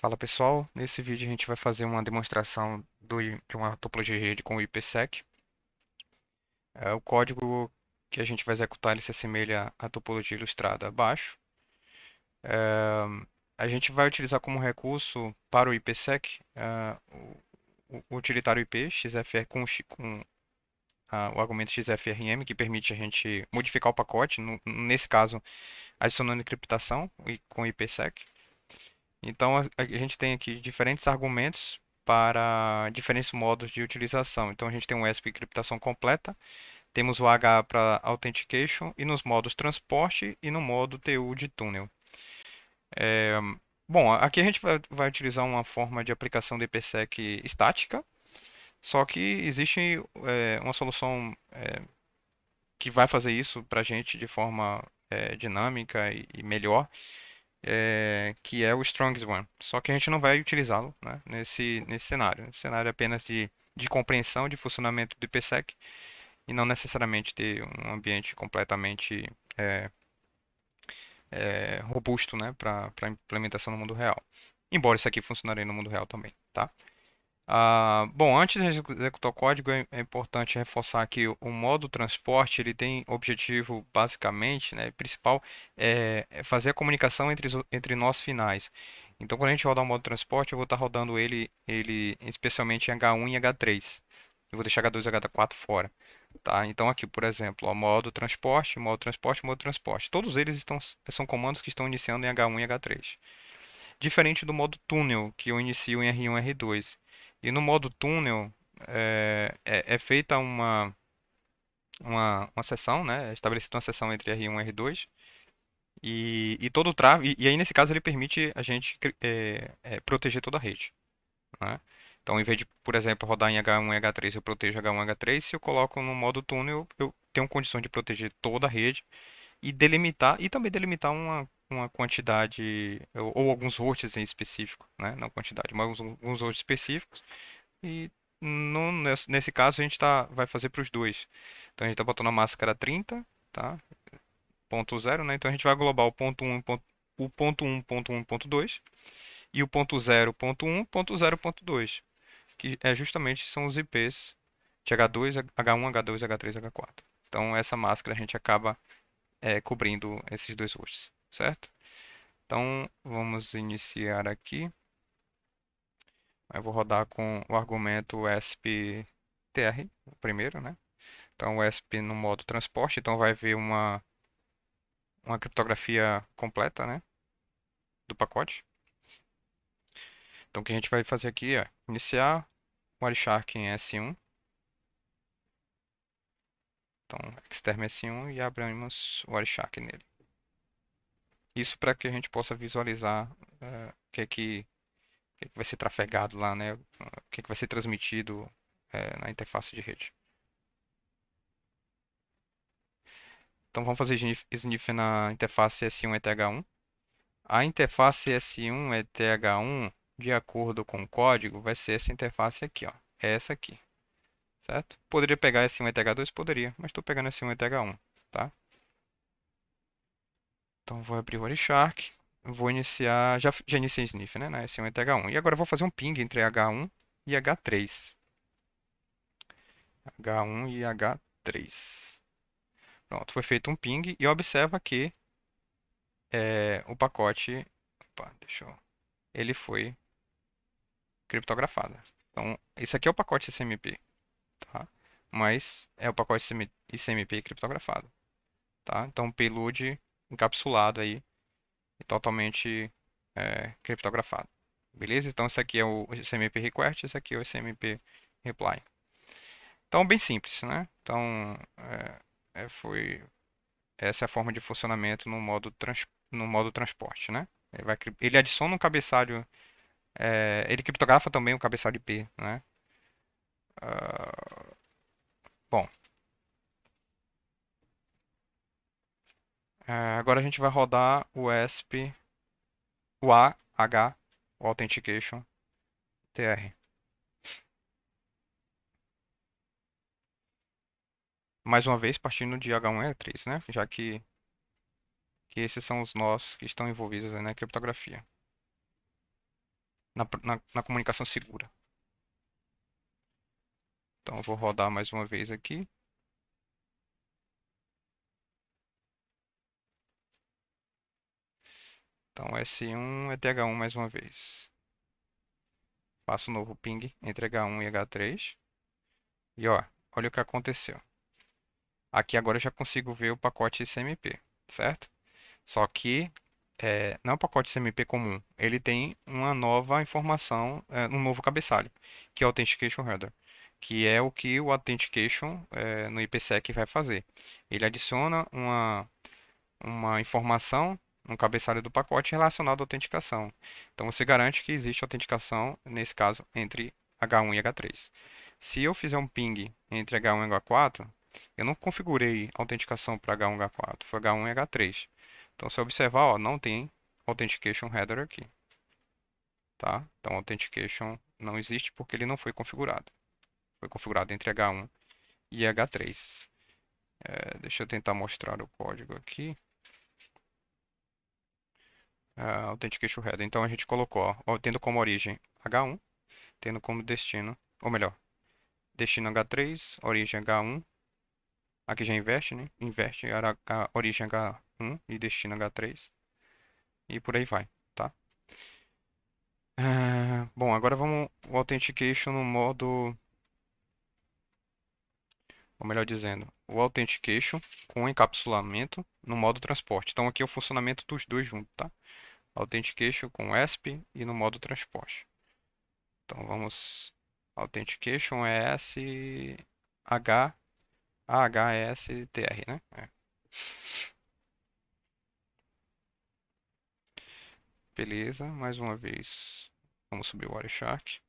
Fala pessoal, nesse vídeo a gente vai fazer uma demonstração de uma topologia de rede com o IPsec. O código que a gente vai executar ele se assemelha à topologia ilustrada abaixo. É, a gente vai utilizar como recurso para o IPsec o utilitário IP XFR com o argumento XFRM, que permite a gente modificar o pacote, nesse caso adicionando encriptação com o IPsec. Então, a gente tem aqui diferentes argumentos para diferentes modos de utilização. Então, a gente tem um ESP encriptação completa, temos o H para Authentication e nos modos transporte e no modo TU de túnel. É, bom, aqui a gente vai utilizar uma forma de aplicação de IPsec estática, só que existe uma solução que vai fazer isso para a gente de forma dinâmica e melhor, que é o Strong's One. Só que a gente não vai utilizá-lo, né, nesse cenário. Esse cenário é apenas de compreensão de funcionamento do IPsec e não necessariamente ter um ambiente completamente é, robusto, né, para implementação no mundo real. Embora isso aqui funcionaria no mundo real também, tá? Bom, antes de executar o código, é importante reforçar que o modo transporte ele tem objetivo basicamente, né, principal, é fazer a comunicação entre nós finais. Então, quando a gente rodar o modo transporte, eu vou estar rodando ele especialmente em H1 e H3. Eu vou deixar H2 e H4 fora, tá? Então, aqui, por exemplo, ó, modo transporte, modo transporte, modo transporte. Todos eles são comandos que estão iniciando em H1 e H3. Diferente do modo túnel, que eu inicio em R1 e R2. E no modo túnel é feita uma seção, né? É estabelecida uma seção entre R1 e R2. E todo o tráfego, e aí nesse caso ele permite a gente proteger toda a rede, né? Então, em vez de, por exemplo, rodar em H1 e H3, eu protejo H1 e H3. Se eu coloco no modo túnel, eu tenho condição de proteger toda a rede e também delimitar uma quantidade ou alguns hosts em específico, né? Não quantidade, mas alguns hosts específicos. E nesse caso a gente vai fazer para os dois. Então a gente está botando a máscara 30, tá? Ponto zero, né? Então a gente vai global o ponto 1, o ponto 1, ponto 1, ponto 2 e o ponto 0, ponto 1, ponto 0, ponto 2, que justamente são os IPs de H2, H1, H2, H3, H4. Então essa máscara a gente acaba cobrindo esses dois hosts, certo? Então, vamos iniciar aqui. Eu vou rodar com o argumento ESP-TR, o primeiro, né? Então, o ESP no modo transporte, então vai ver uma criptografia completa, né? Do pacote. Então, o que a gente vai fazer aqui é iniciar o Wireshark em S1. Então, exterm S1 e abrimos o Wireshark nele. Isso para que a gente possa visualizar o que vai ser trafegado lá, né? O que vai ser transmitido na interface de rede. Então vamos fazer sniff na interface S1 ETH1. A interface S1 ETH1, de acordo com o código, vai ser essa interface aqui, ó. É essa aqui, certo? Poderia pegar S1 ETH2? Poderia, mas estou pegando S1 ETH1, tá? Então vou abrir o Wireshark, vou iniciar, já iniciei sniff, né, na S1 ETH1. E agora eu vou fazer um ping entre H1 e H3. H1 e H3. Pronto, foi feito um ping e observa que o pacote, opa, ele foi criptografado. Então, esse aqui é o pacote SMP, tá? Mas é o pacote ICMP criptografado, tá? Então, payload encapsulado aí, e totalmente criptografado. Beleza? Então, esse aqui é o SMP request, esse aqui é o SMP reply. Então, bem simples, né? Então, essa é a forma de funcionamento no modo transporte, né? Ele adiciona um cabeçalho, ele criptografa também o cabeçalho IP, né? Ah, bom, agora a gente vai rodar o ESP, o AH, o Authentication TR. Mais uma vez, partindo de H1 e H3, né? Já que esses são os nós que estão envolvidos aí na criptografia. na comunicação segura. Então, eu vou rodar mais uma vez aqui. Então, S1 é TH1 mais uma vez. Faço um novo ping entre H1 e H3. E ó, olha o que aconteceu. Aqui agora eu já consigo ver o pacote CMP, certo? Só que não é um pacote CMP comum. Ele tem uma nova informação, um novo cabeçalho, que é o Authentication Header, que é o que o Authentication no IPsec vai fazer. Ele adiciona uma informação no cabeçalho do pacote relacionado à autenticação. Então você garante que existe autenticação, nesse caso, entre H1 e H3. Se eu fizer um ping entre H1 e H4, eu não configurei autenticação para H1 e H4, foi H1 e H3. Então, se eu observar, ó, não tem Authentication Header aqui, tá? Então, Authentication não existe porque ele não foi configurado. Foi configurado entre H1 e H3. Deixa eu tentar mostrar o código aqui. Authentication Header. Então, a gente colocou, ó, tendo como origem H1, tendo como destino, ou melhor, destino H3, origem H1. Aqui já inverte, né? Inverte a origem H1 e destino H3. E por aí vai, tá? Bom, agora vamos o Authentication no modo, ou melhor dizendo, o Authentication com encapsulamento no modo transporte. Então aqui é o funcionamento dos dois juntos, tá? Authentication com ESP e no modo transporte. Então vamos, Authentication é AHSTR, né? Beleza, mais uma vez. Vamos subir o Wireshark.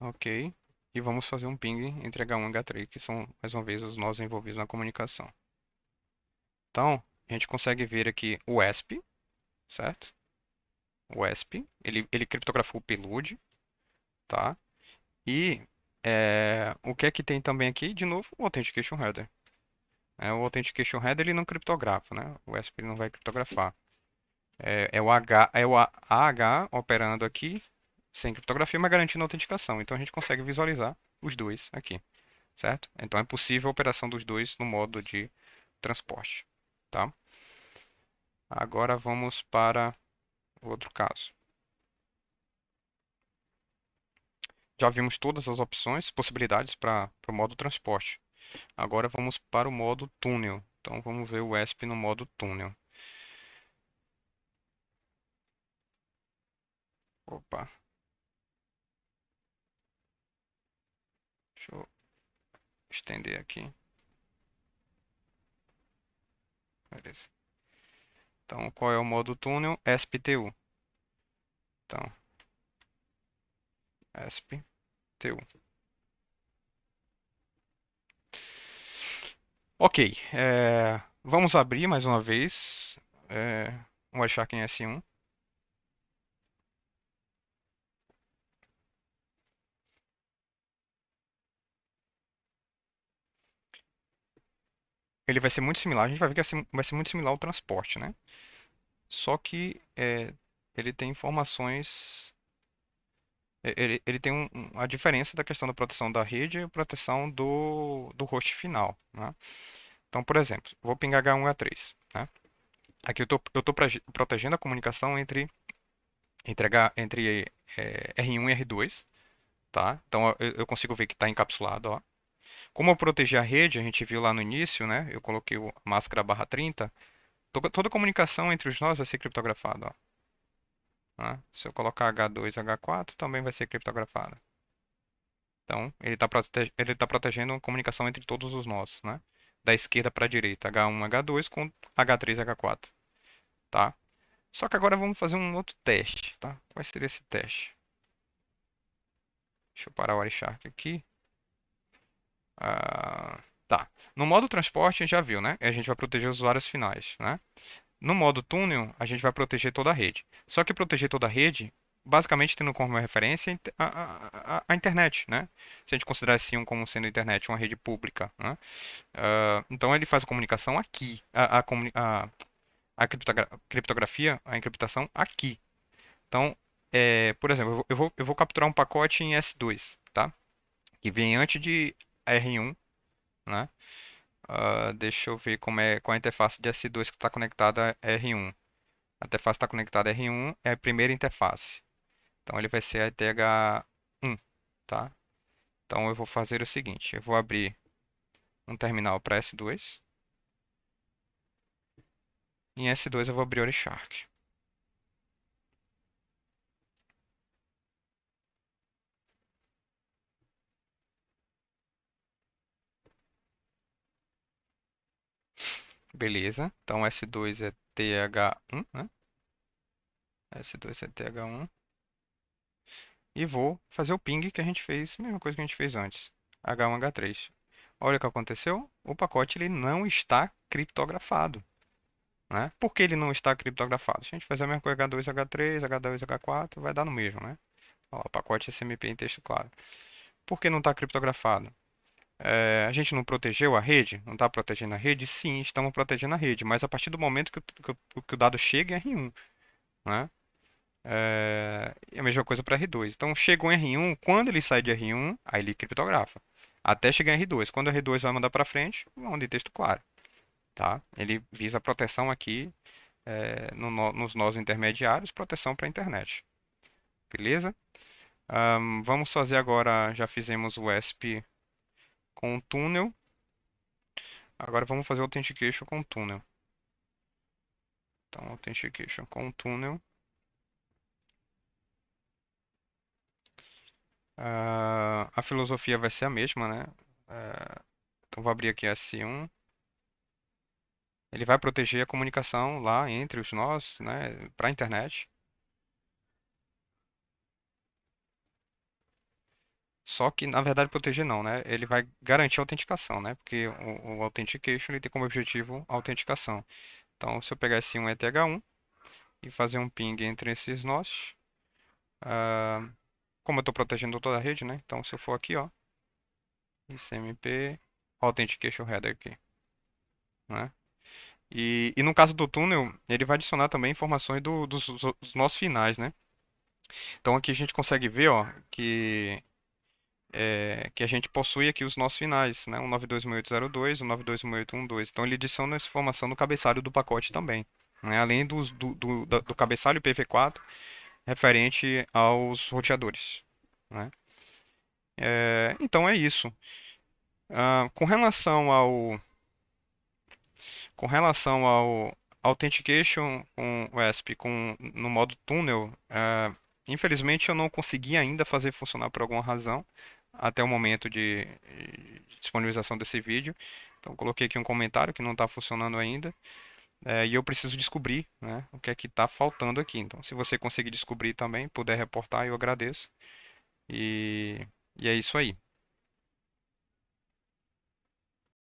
Ok. E vamos fazer um ping entre H1 e H3, que são, mais uma vez, os nós envolvidos na comunicação. Então, a gente consegue ver aqui o ESP, certo? O ESP, ele criptografou o PELUD, tá? E o que é que tem também aqui? De novo, o Authentication Header. O Authentication Header ele não criptografa, né? O ESP ele não vai criptografar. É o AH operando aqui sem criptografia, mas garantindo a autenticação. Então a gente consegue visualizar os dois aqui, certo? Então é possível a operação dos dois no modo de transporte, tá? Agora vamos para o outro caso. Já vimos todas as opções, possibilidades para o modo transporte. Agora vamos para o modo túnel. Então vamos ver o ESP no modo túnel. Opa, deixa eu estender aqui. Beleza. Então, qual é o modo túnel? ESP-TU. Então, ESP-TU. Ok, vamos abrir mais uma vez o Wireshark em S1. Ele vai ser muito similar, a gente vai ver que vai ser muito similar ao transporte, né? Só que ele tem informações. Ele tem a diferença da questão da proteção da rede e proteção do host final, né? Então, por exemplo, vou pingar H1 e H3, né? Aqui eu tô protegendo a comunicação entre R1 e R2, tá? Então eu consigo ver que está encapsulado, ó. Como eu protegi a rede, a gente viu lá no início, né? Eu coloquei a máscara barra 30. Toda comunicação entre os nós vai ser criptografada, ó. Né? Se eu colocar H2 e H4, também vai ser criptografada. Então, ele tá protegendo a comunicação entre todos os nós, né? Da esquerda para a direita, H1, H2 com H3 e H4, tá? Só que agora vamos fazer um outro teste, tá? Qual seria esse teste? Deixa eu parar o Wireshark aqui. Tá. No modo transporte, a gente já viu, né? A gente vai proteger os usuários finais, né? No modo túnel, a gente vai proteger toda a rede. Só que proteger toda a rede, basicamente tendo como referência a internet, né? Se a gente considerar esse um como sendo a internet uma rede pública, né? Então ele faz a comunicação aqui, a criptografia, a encriptação aqui. Então, por exemplo, eu vou capturar um pacote em S2, tá? Que vem antes de R1, né? Deixa eu ver qual é a interface de S2 que está conectada a R1. A interface está conectada a R1, é a primeira interface. Então ele vai ser a ETH1, tá? Então eu vou fazer o seguinte, eu vou abrir um terminal para S2. Em S2 eu vou abrir o Orichark. Beleza. Então S2 é TH1, né? S2 é TH1. E vou fazer o ping que a gente fez, mesma coisa que a gente fez antes. H1, H3. Olha o que aconteceu. O pacote ele não está criptografado, né? Por que ele não está criptografado? Se a gente fizer a mesma coisa H2, H3, H2, H4, vai dar no mesmo, né? Ó, pacote SMP em texto claro. Por que não está criptografado? A gente não protegeu a rede? Não está protegendo a rede? Sim, estamos protegendo a rede, mas a partir do momento que o dado chega em R1, né? E a mesma coisa para R2. Então, chegou em R1, quando ele sai de R1, aí ele criptografa. Até chegar em R2. Quando o R2 vai mandar para frente, manda em texto claro, tá? Ele visa proteção aqui nos nós intermediários, proteção para a internet. Beleza? Vamos fazer agora, já fizemos o ESP com o túnel. Agora vamos fazer o Authentication com o túnel. Então, Authentication com o túnel. A filosofia vai ser a mesma, né? Então, vou abrir aqui S1. Ele vai proteger a comunicação lá entre os nós, né, para a internet. Só que, na verdade, proteger não, né? Ele vai garantir a autenticação, né? Porque o Authentication ele tem como objetivo a autenticação. Então, se eu pegar esse um ETH1 e fazer um ping entre esses nós, ah, como eu estou protegendo toda a rede, né? Então, se eu for aqui, ó, ICMP, Authentication Header aqui, né? E no caso do túnel, ele vai adicionar também informações dos nós finais, né? Então aqui a gente consegue ver, ó, que a gente possui aqui os nós finais, né? Um 92.168.02, um 92.168.12. Então ele adiciona essa informação no cabeçalho do pacote também, né? Além do cabeçalho IPv4 referente aos roteadores, né? Então é isso. Com relação ao Authentication com o ESP no modo túnel, infelizmente eu não consegui ainda fazer funcionar por alguma razão até o momento de disponibilização desse vídeo. Então coloquei aqui um comentário que não está funcionando ainda, e eu preciso descobrir, né, o que é que está faltando aqui. Então se você conseguir descobrir também, puder reportar, eu agradeço. E, e é isso aí.